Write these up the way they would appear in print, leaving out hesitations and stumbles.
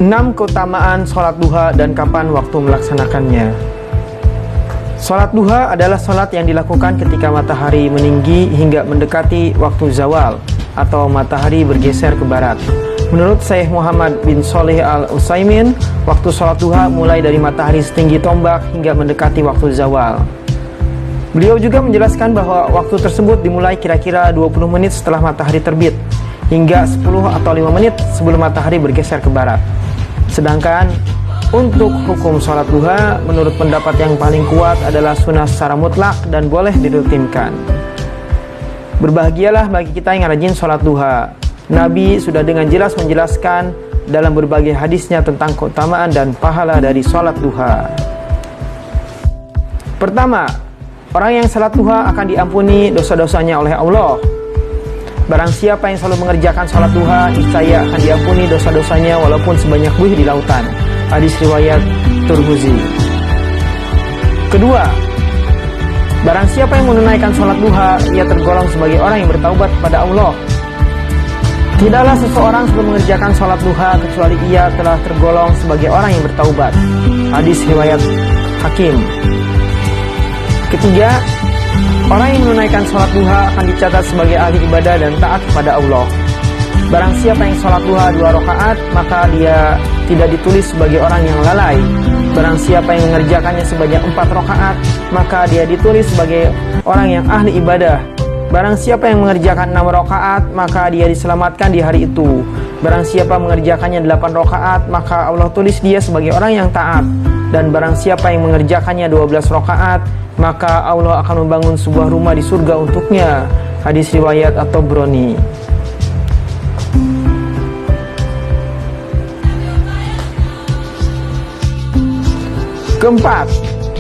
6 keutamaan sholat duha dan kapan waktu melaksanakannya. Sholat duha adalah sholat yang dilakukan ketika matahari meninggi hingga mendekati waktu zawal atau matahari bergeser ke barat. Menurut Syekh Muhammad bin Shalih Al-Utsaimin, waktu sholat duha mulai dari matahari setinggi tombak hingga mendekati waktu zawal. Beliau juga menjelaskan bahwa waktu tersebut dimulai kira-kira 20 menit setelah matahari terbit hingga 10 atau 5 menit sebelum matahari bergeser ke barat. Sedangkan untuk hukum sholat duha, menurut pendapat yang paling kuat adalah sunnah secara mutlak dan boleh dirutinkan. Berbahagialah bagi kita yang rajin sholat duha. Nabi sudah dengan jelas menjelaskan dalam berbagai hadisnya tentang keutamaan dan pahala dari sholat duha. Pertama, orang yang sholat duha akan diampuni dosa-dosanya oleh Allah. Barang siapa yang selalu mengerjakan sholat duha, niscaya akan diampuni dosa-dosanya walaupun sebanyak buih di lautan. Hadis riwayat Tirmizi. Kedua, barang siapa yang menunaikan sholat duha, ia tergolong sebagai orang yang bertaubat kepada Allah. Tidaklah seseorang sebelum mengerjakan sholat duha kecuali ia telah tergolong sebagai orang yang bertaubat. Hadis riwayat Hakim. Ketiga, orang yang menunaikan sholat duha akan dicatat sebagai ahli ibadah dan taat kepada Allah. Barang siapa yang sholat duha 2 rakaat, maka dia tidak ditulis sebagai orang yang lalai. Barang siapa yang mengerjakannya sebanyak 4 rakaat, maka dia ditulis sebagai orang yang ahli ibadah. Barang siapa yang mengerjakan 6 rakaat, maka dia diselamatkan di hari itu. Barang siapa mengerjakannya 8 rakaat, maka Allah tulis dia sebagai orang yang taat. Dan barang siapa yang mengerjakannya 12 rakaat, maka Allah akan membangun sebuah rumah di surga untuknya. Hadis riwayat At-Tabrani. Keempat,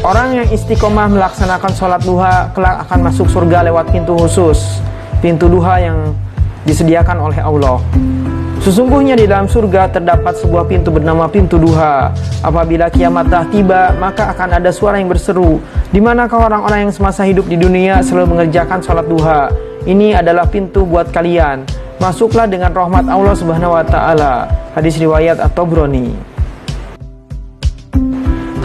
orang yang istiqomah melaksanakan sholat duha kelak akan masuk surga lewat pintu khusus, pintu duha yang disediakan oleh Allah. Sesungguhnya di dalam surga terdapat sebuah pintu bernama pintu duha. Apabila kiamat telah tiba, maka akan ada suara yang berseru, "Di manakah orang-orang yang semasa hidup di dunia selalu mengerjakan sholat duha? Ini adalah pintu buat kalian. Masuklah dengan rahmat Allah Subhanahu wa Ta'ala." Hadis riwayat At-Tabrani.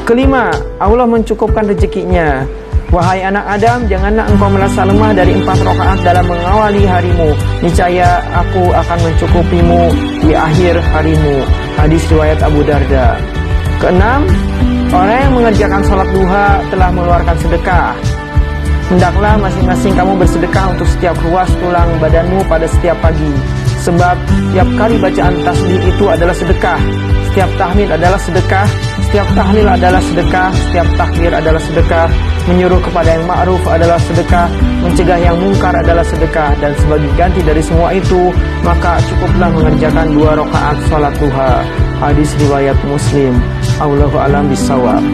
Kelima, Allah mencukupkan rezekinya. Wahai anak Adam, janganlah engkau merasa lemah dari 4 rakaat dalam mengawali harimu. Niscaya aku akan mencukupimu di akhir harimu. Hadis riwayat Abu Darda. Keenam, orang yang mengerjakan sholat duha telah mengeluarkan sedekah. Hendaklah masing-masing kamu bersedekah untuk setiap ruas tulang badanmu pada setiap pagi. Sebab setiap kali bacaan tasbih itu adalah sedekah. Setiap tahmid adalah sedekah, setiap tahlil adalah sedekah, setiap takbir adalah sedekah, menyuruh kepada yang ma'ruf adalah sedekah, mencegah yang mungkar adalah sedekah, dan sebagai ganti dari semua itu, maka cukuplah mengerjakan 2 rakaat salat duha. Hadis riwayat Muslim. Allahu a'lam bishawab.